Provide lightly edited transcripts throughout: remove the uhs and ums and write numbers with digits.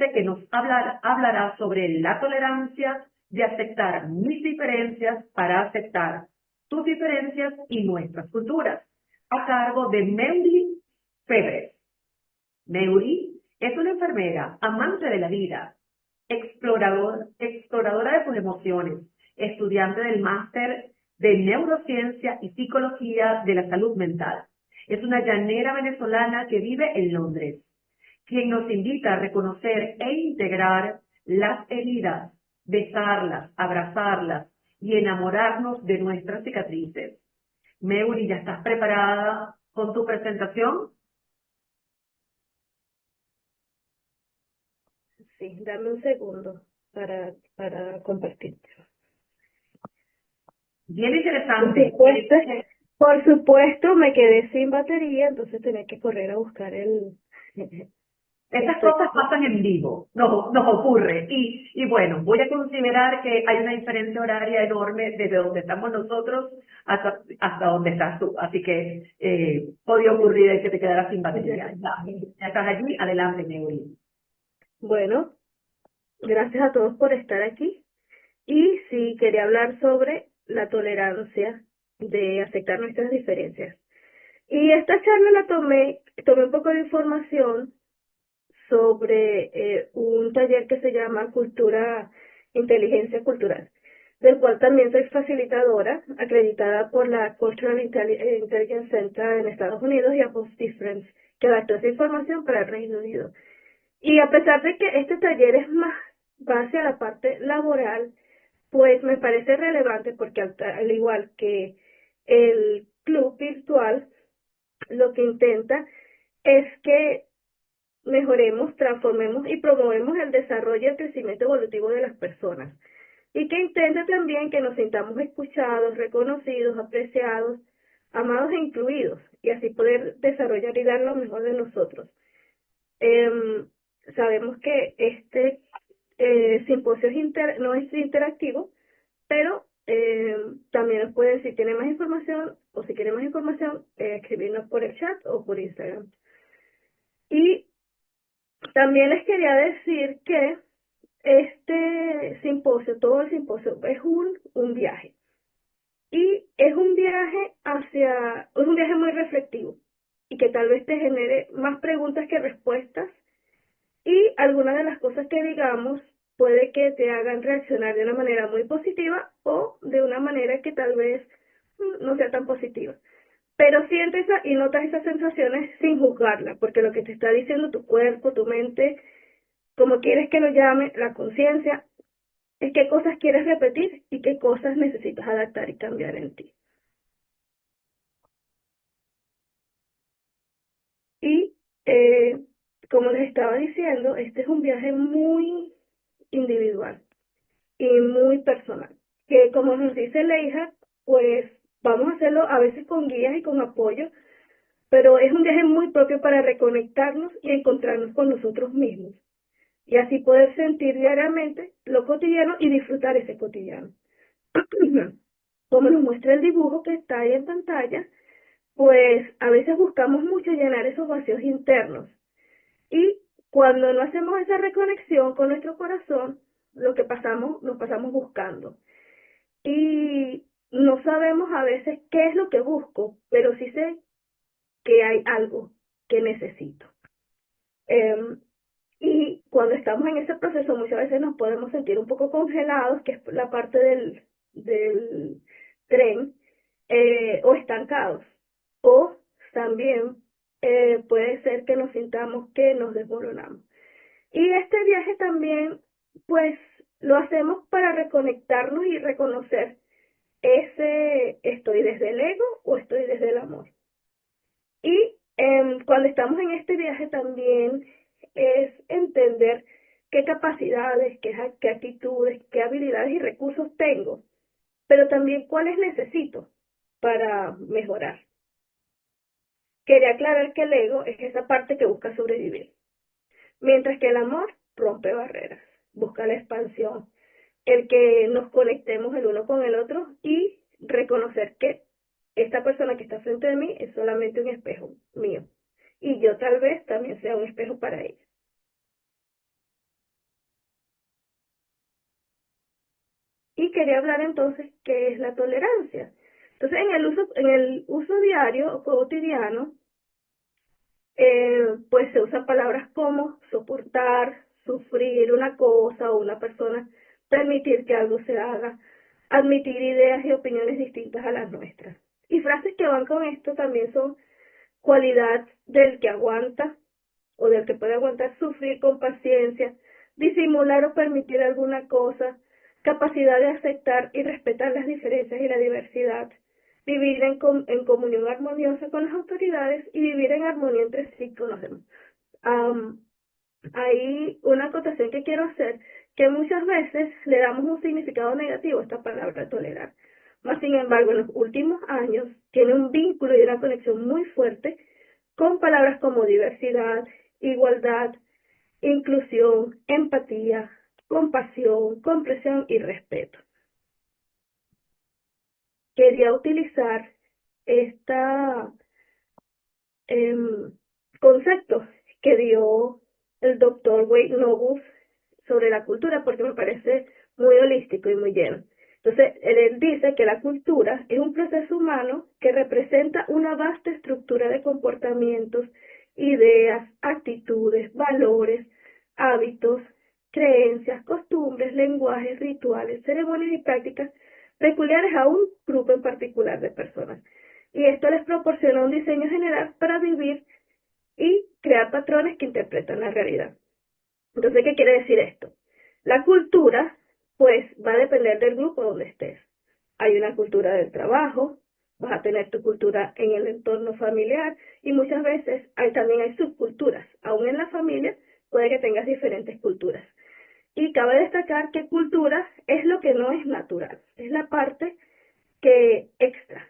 docente que nos hablará sobre la tolerancia de aceptar mis diferencias para aceptar tus diferencias y nuestras culturas, a cargo de Meury Febres. Meury es una enfermera, amante de la vida, exploradora de sus emociones, estudiante del máster de Neurociencia y Psicología de la Salud Mental. Es una llanera venezolana que vive en Londres, quien nos invita a reconocer e integrar las heridas, besarlas, abrazarlas y enamorarnos de nuestras cicatrices. Meury, ¿ya estás preparada con tu presentación? Sí, dame un segundo para compartir. Bien interesante. Por supuesto, me quedé sin batería, entonces tenía que correr a buscar el... Estas cosas pasan en vivo, nos ocurre. Y bueno, voy a considerar que hay una diferencia horaria enorme desde donde estamos nosotros hasta donde estás tú. Así que podía ocurrir que te quedaras sin batería. Ya estás allí, adelante, Neuri. Bueno, gracias a todos por estar aquí. Y sí, quería hablar sobre la tolerancia de aceptar nuestras diferencias. Y esta charla la tomé un poco de información sobre un taller que se llama Inteligencia Cultural, del cual también soy facilitadora, acreditada por la Cultural Intelligence Center en Estados Unidos y a Post Difference, que adaptó esa información para el Reino Unido. Y a pesar de que este taller es más base a la parte laboral, pues me parece relevante porque al igual que el club virtual, lo que intenta es que mejoremos, transformemos y promovemos el desarrollo y el crecimiento evolutivo de las personas. Y que intenta también que nos sintamos escuchados, reconocidos, apreciados, amados e incluidos, y así poder desarrollar y dar lo mejor de nosotros. Sabemos que este simposio no es interactivo, pero también nos pueden, si tienen más información o si quieren más información, escribirnos por el chat o por Instagram. Y también les quería decir que este simposio, todo el simposio, es un viaje. Y es un viaje muy reflexivo y que tal vez te genere más preguntas que respuestas, y algunas de las cosas que digamos puede que te hagan reaccionar de una manera muy positiva o de una manera que tal vez no sea tan positiva. Pero sientes y notas esas sensaciones sin juzgarla, porque lo que te está diciendo tu cuerpo, tu mente, como quieres que lo llame, la conciencia, es qué cosas quieres repetir y qué cosas necesitas adaptar y cambiar en ti. Y como les estaba diciendo, este es un viaje muy individual y muy personal, que como nos dice Leija, pues vamos a hacerlo a veces con guías y con apoyo, pero es un viaje muy propio para reconectarnos y encontrarnos con nosotros mismos, y así poder sentir diariamente lo cotidiano y disfrutar ese cotidiano. Como nos muestra el dibujo que está ahí en pantalla, pues a veces buscamos mucho llenar esos vacíos internos, y cuando no hacemos esa reconexión con nuestro corazón, nos pasamos buscando. Y no sabemos a veces qué es lo que busco, pero sí sé que hay algo que necesito. Y cuando estamos en ese proceso, muchas veces nos podemos sentir un poco congelados, que es la parte del tren, o estancados. O también puede ser que nos sintamos que nos desmoronamos. Y este viaje también, pues, lo hacemos para reconectarnos y reconocer estoy desde el ego o estoy desde el amor. Y cuando estamos en este viaje también es entender qué capacidades, qué actitudes, qué habilidades y recursos tengo, pero también cuáles necesito para mejorar. Quería aclarar que el ego es esa parte que busca sobrevivir, mientras que el amor rompe barreras, busca la expansión, el que nos conectemos el uno con el otro y reconocer que esta persona que está frente de mí es solamente un espejo mío y yo tal vez también sea un espejo para ella. Y quería hablar entonces qué es la tolerancia. Entonces, en el uso diario o cotidiano, pues se usan palabras como soportar, sufrir una cosa o una persona, permitir que algo se haga, admitir ideas y opiniones distintas a las nuestras. Y frases que van con esto también son cualidad del que aguanta o del que puede aguantar, sufrir con paciencia, disimular o permitir alguna cosa, capacidad de aceptar y respetar las diferencias y la diversidad, vivir en comunión armoniosa con las autoridades y vivir en armonía entre sí con los demás. Hay una acotación que quiero hacer, que muchas veces le damos un significado negativo a esta palabra tolerar. Mas, sin embargo, en los últimos años tiene un vínculo y una conexión muy fuerte con palabras como diversidad, igualdad, inclusión, empatía, compasión, comprensión y respeto. Quería utilizar esta concepto que dio el doctor Wade Novus sobre la cultura porque me parece muy holístico y muy lleno. Entonces, él dice que la cultura es un proceso humano que representa una vasta estructura de comportamientos, ideas, actitudes, valores, hábitos, creencias, costumbres, lenguajes, rituales, ceremonias y prácticas peculiares a un grupo en particular de personas. Y esto les proporciona un diseño general para vivir y crear patrones que interpretan la realidad. Entonces, ¿qué quiere decir esto? La cultura, pues, va a depender del grupo donde estés. Hay una cultura del trabajo, vas a tener tu cultura en el entorno familiar y muchas veces también hay subculturas. Aún en la familia puede que tengas diferentes culturas. Y cabe destacar que cultura es lo que no es natural, es la parte que extra.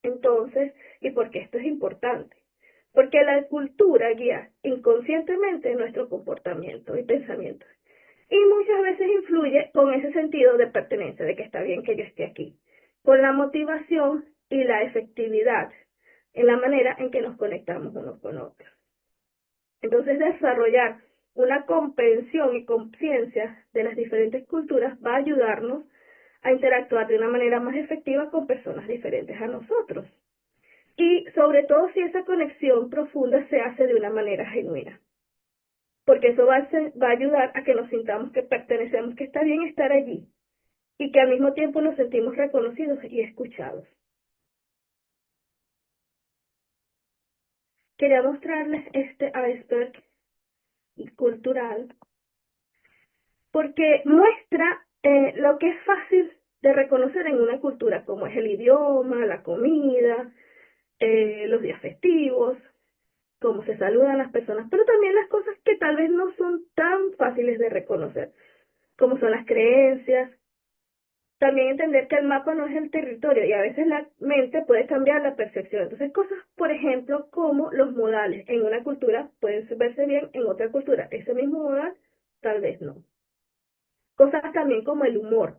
Entonces, ¿y por qué esto es importante? Porque la cultura guía inconscientemente nuestro comportamiento y pensamiento. Y muchas veces influye con ese sentido de pertenencia, de que está bien que yo esté aquí, con la motivación y la efectividad en la manera en que nos conectamos unos con otros. Entonces, desarrollar una comprensión y conciencia de las diferentes culturas va a ayudarnos a interactuar de una manera más efectiva con personas diferentes a nosotros. Y sobre todo si esa conexión profunda se hace de una manera genuina. Porque eso va a ayudar a que nos sintamos que pertenecemos, que está bien estar allí y que al mismo tiempo nos sentimos reconocidos y escuchados. Quería mostrarles este iceberg cultural porque muestra lo que es fácil de reconocer en una cultura, como es el idioma, la comida, los días festivos, cómo se saludan las personas, pero también las cosas que tal vez no son tan fáciles de reconocer, como son las creencias. También entender que el mapa no es el territorio y a veces la mente puede cambiar la percepción. Entonces, cosas, por ejemplo, como los modales en una cultura pueden verse bien, en otra cultura ese mismo modal tal vez no. Cosas también como el humor.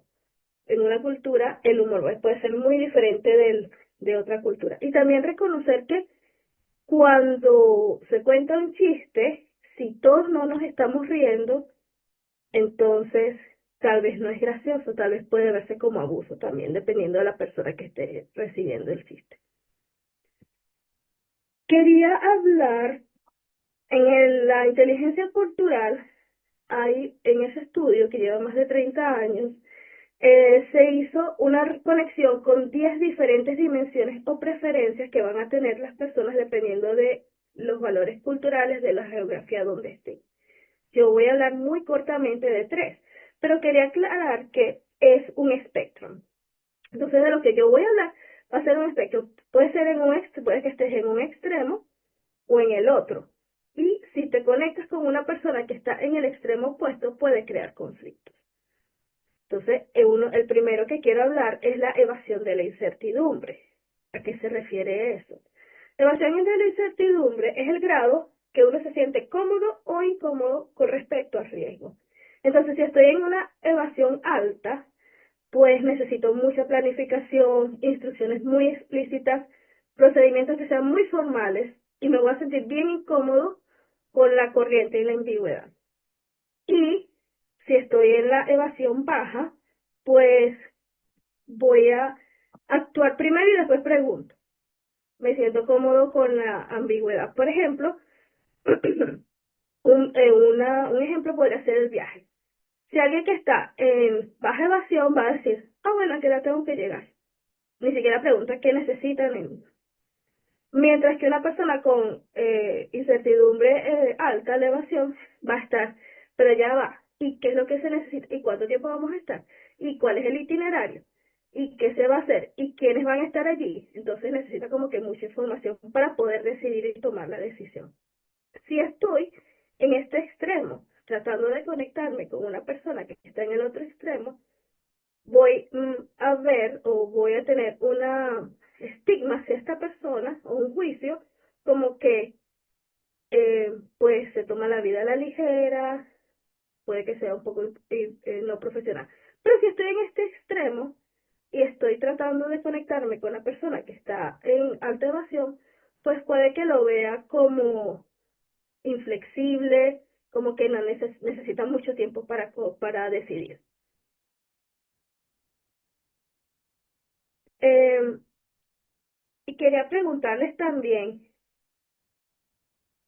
En una cultura el humor puede ser muy diferente de otra cultura. Y también reconocer que cuando se cuenta un chiste, si todos no nos estamos riendo, entonces tal vez no es gracioso, tal vez puede verse como abuso también, dependiendo de la persona que esté recibiendo el chiste. Quería hablar la inteligencia cultural, hay en ese estudio que lleva más de 30 años, se hizo una conexión con 10 diferentes dimensiones o preferencias que van a tener las personas dependiendo de los valores culturales de la geografía donde estén. Yo voy a hablar muy cortamente de 3, pero quería aclarar que es un espectro. Entonces, de lo que yo voy a hablar va a ser un espectro. Puede ser puede que estés en un extremo o en el otro. Y si te conectas con una persona que está en el extremo opuesto, puede crear conflictos. Entonces, el primero que quiero hablar es la evasión de la incertidumbre. ¿A qué se refiere eso? La evasión de la incertidumbre es el grado que uno se siente cómodo o incómodo con respecto al riesgo. Entonces, si estoy en una evasión alta, pues necesito mucha planificación, instrucciones muy explícitas, procedimientos que sean muy formales y me voy a sentir bien incómodo con la corriente y la ambigüedad. Y si estoy en la evasión baja, pues voy a actuar primero y después pregunto. Me siento cómodo con la ambigüedad. Por ejemplo, un ejemplo podría ser el viaje. Si alguien que está en baja evasión va a decir, bueno, ¿a qué hora tengo que llegar? Ni siquiera pregunta qué necesitan. Mientras que una persona con incertidumbre alta, elevación, va a estar, pero ya va, ¿y qué es lo que se necesita? ¿Y cuánto tiempo vamos a estar? ¿Y cuál es el itinerario? ¿Y qué se va a hacer? ¿Y quiénes van a estar allí? Entonces necesita como que mucha información para poder decidir y tomar la decisión. Si estoy en este extremo, tratando de conectarme con una persona que está en el otro extremo, voy a ver o voy a tener una estigma hacia esta persona o un juicio como que pues se toma la vida a la ligera, puede que sea un poco no profesional. Pero si estoy en este extremo y estoy tratando de conectarme con la persona que está en alta evasión, pues puede que lo vea como inflexible, como que no necesita mucho tiempo para decidir. Y quería preguntarles también,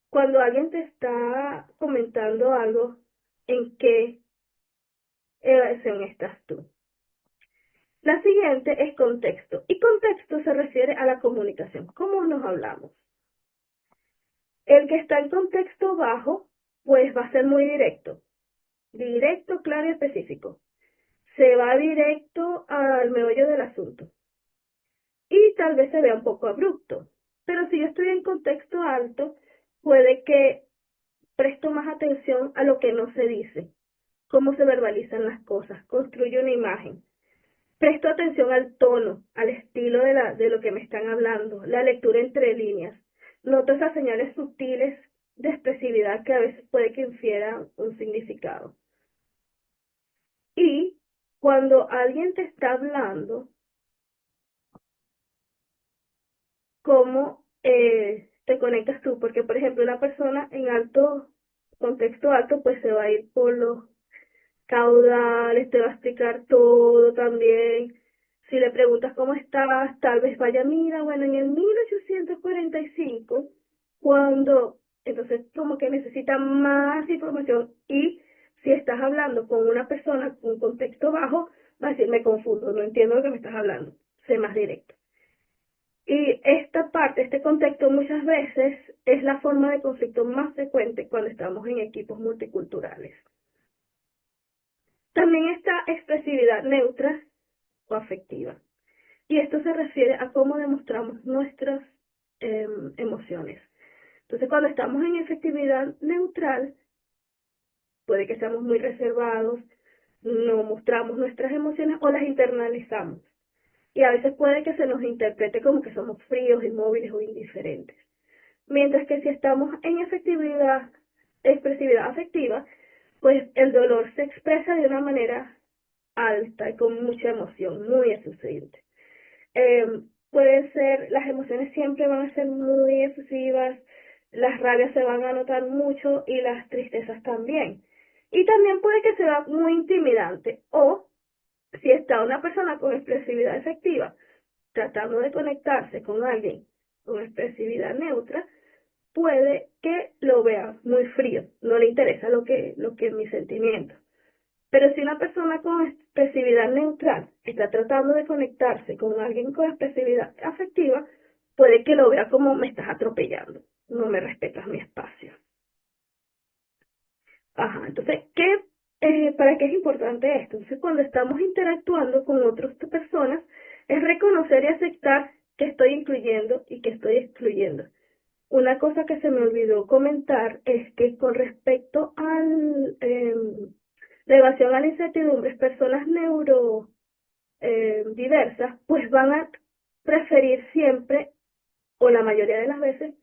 cuando alguien te está comentando algo, ¿en qué evasión estás tú? La siguiente es contexto. Y contexto se refiere a la comunicación. ¿Cómo nos hablamos? El que está en contexto bajo, pues va a ser muy directo. Directo, claro y específico. Se va directo al meollo del asunto. Y tal vez se vea un poco abrupto. Pero si yo estoy en contexto alto, puede que presto más atención a lo que no se dice, cómo se verbalizan las cosas, construyo una imagen. Presto atención al tono, al estilo de lo que me están hablando, la lectura entre líneas. Noto esas señales sutiles de expresividad que a veces puede que infieran un significado. Y cuando alguien te está hablando, ¿cómo te conectas tú? Porque, por ejemplo, una persona en alto, contexto alto, pues se va a ir por los caudales, te va a explicar todo también. Si le preguntas cómo estabas, tal vez vaya, mira, bueno, en el 1845, cuando, entonces como que necesita más información. Y si estás hablando con una persona con un contexto bajo, va a decir, me confundo, no entiendo lo que me estás hablando, sé más directo. Y esta parte, este contexto muchas veces es la forma de conflicto más frecuente cuando estamos en equipos multiculturales. También está expresividad neutra o afectiva. Y esto se refiere a cómo demostramos nuestras emociones. Entonces, cuando estamos en efectividad neutral, puede que seamos muy reservados, no mostramos nuestras emociones o las internalizamos. Y a veces puede que se nos interprete como que somos fríos, inmóviles o indiferentes. Mientras que si estamos en expresividad afectiva, pues el dolor se expresa de una manera alta y con mucha emoción, muy efusiva. Pueden ser, las emociones siempre van a ser muy efusivas, las rabias se van a notar mucho y las tristezas también. Y también puede que sea muy intimidante o si está una persona con expresividad efectiva tratando de conectarse con alguien con expresividad neutra, puede que lo vea muy frío, no le interesa lo que es mi sentimiento. Pero si una persona con expresividad neutral está tratando de conectarse con alguien con expresividad afectiva, puede que lo vea como me estás atropellando, no me respetas mi espacio. Ajá, entonces, ¿para qué es importante esto? Entonces, cuando estamos interactuando con otras personas, es reconocer y aceptar que estoy incluyendo y que estoy excluyendo. Una cosa que se me olvidó comentar es que con respecto al la evasión a la incertidumbre, personas neurodiversas, pues van a preferir siempre, o la mayoría de las veces,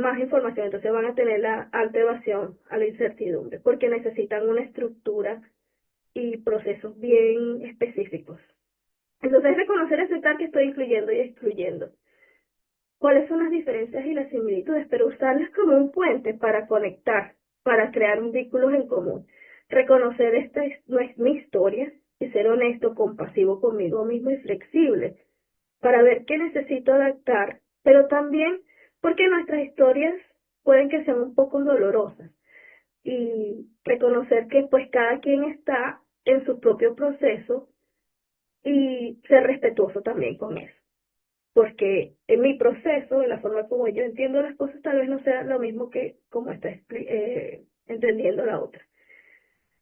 más información. Entonces van a tener la alta evasión a la incertidumbre, porque necesitan una estructura y procesos bien específicos. Entonces, reconocer y aceptar que estoy incluyendo y excluyendo. ¿Cuáles son las diferencias y las similitudes? Pero usarlas como un puente para conectar, para crear vínculos en común. Reconocer esta no es mi historia, y ser honesto, compasivo conmigo mismo y flexible para ver qué necesito adaptar, pero también porque nuestras historias pueden que sean un poco dolorosas y reconocer que pues cada quien está en su propio proceso y ser respetuoso también con eso. Porque en mi proceso, de la forma como yo entiendo las cosas, tal vez no sea lo mismo que como está entendiendo la otra.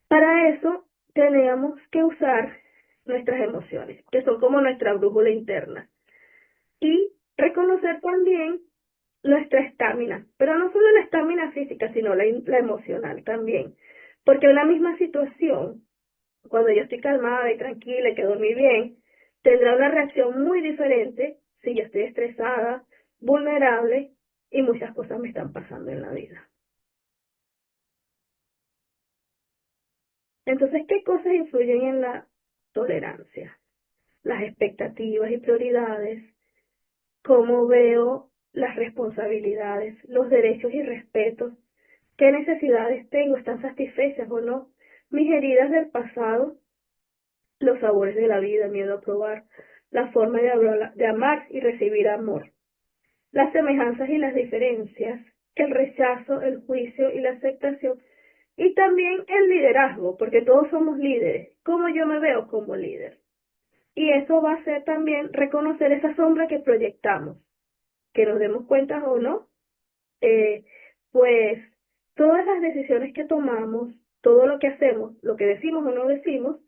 Para eso tenemos que usar nuestras emociones, que son como nuestra brújula interna, y reconocer también nuestra estamina, pero no solo la estamina física, sino la emocional también, porque en la misma situación, cuando yo estoy calmada y tranquila y que dormí bien, tendrá una reacción muy diferente si yo estoy estresada, vulnerable y muchas cosas me están pasando en la vida. Entonces, ¿qué cosas influyen en la tolerancia? Las expectativas y prioridades, cómo veo las responsabilidades, los derechos y respetos, qué necesidades tengo, están satisfechas o no, mis heridas del pasado, los sabores de la vida, miedo a probar, la forma de amar y recibir amor, las semejanzas y las diferencias, el rechazo, el juicio y la aceptación, y también el liderazgo, porque todos somos líderes, cómo yo me veo como líder. Y eso va a ser también reconocer esa sombra que proyectamos, que nos demos cuenta o no, pues todas las decisiones que tomamos, todo lo que hacemos, lo que decimos o no decimos,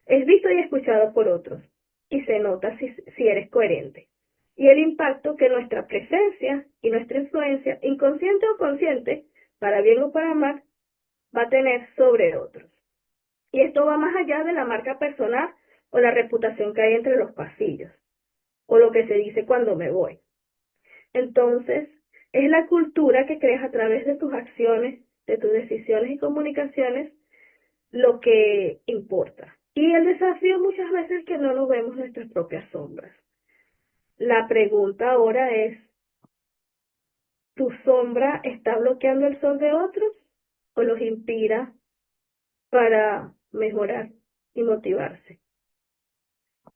es visto y escuchado por otros y se nota si eres coherente. Y el impacto que nuestra presencia y nuestra influencia, inconsciente o consciente, para bien o para mal, va a tener sobre otros. Y esto va más allá de la marca personal o la reputación que hay entre los pasillos, o lo que se dice cuando me voy. Entonces, es la cultura que creas a través de tus acciones, de tus decisiones y comunicaciones, lo que importa. Y el desafío muchas veces es que no nos vemos nuestras propias sombras. La pregunta ahora es, ¿tu sombra está bloqueando el sol de otros o los inspira para mejorar y motivarse?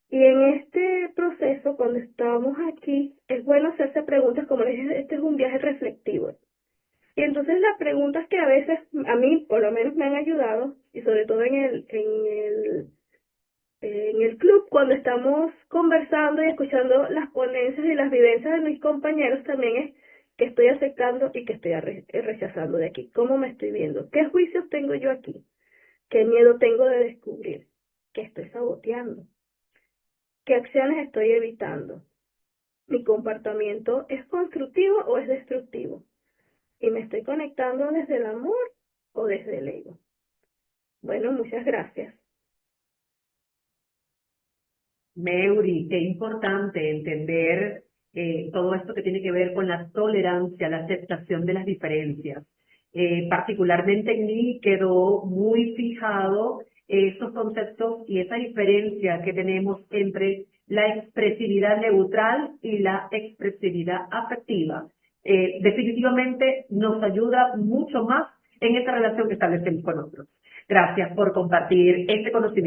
Y en este proceso, cuando estamos aquí, es bueno hacerse preguntas, como les dije, este es un viaje reflectivo. Y entonces las preguntas que a veces a mí por lo menos me han ayudado, y sobre todo en el club, cuando estamos conversando y escuchando las ponencias y las vivencias de mis compañeros, también es qué estoy aceptando y qué estoy rechazando de aquí, cómo me estoy viendo, qué juicios tengo yo aquí, qué miedo tengo de descubrir, qué estoy saboteando, qué acciones estoy evitando, mi comportamiento es constructivo o es destructivo, y me estoy conectando desde el amor o desde el ego. Bueno, muchas gracias. Meury, qué importante entender todo esto que tiene que ver con la tolerancia, la aceptación de las diferencias. Particularmente en mí quedó muy fijado esos conceptos y esa diferencia que tenemos entre la expresividad neutral y la expresividad afectiva. Definitivamente nos ayuda mucho más en esa relación que establecemos con otros. Gracias por compartir este conocimiento.